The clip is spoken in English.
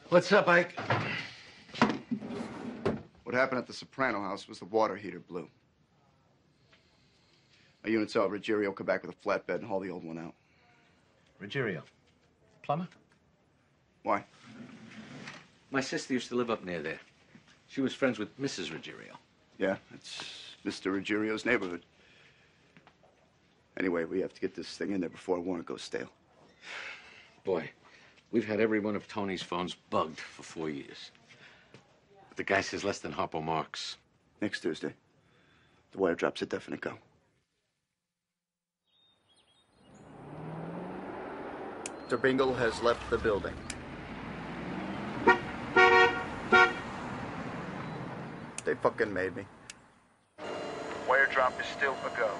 What's up, Ike? What happened at the Soprano house was the water heater blew. A unit saw Ruggiero come back with a flatbed and haul the old one out. Ruggiero. Plumber? Why? My sister used to live up near there. She was friends with Mrs. Ruggiero. Yeah, it's Mr. Ruggiero's neighborhood. Anyway, we have to get this thing in there before Warner goes stale. Boy, we've had every one of Tony's phones bugged for 4 years. But the guy says less than Harpo Marx. Next Thursday. The wire drop's a definite go. Bingle has left the building. They fucking made me. Wire drop is still a go.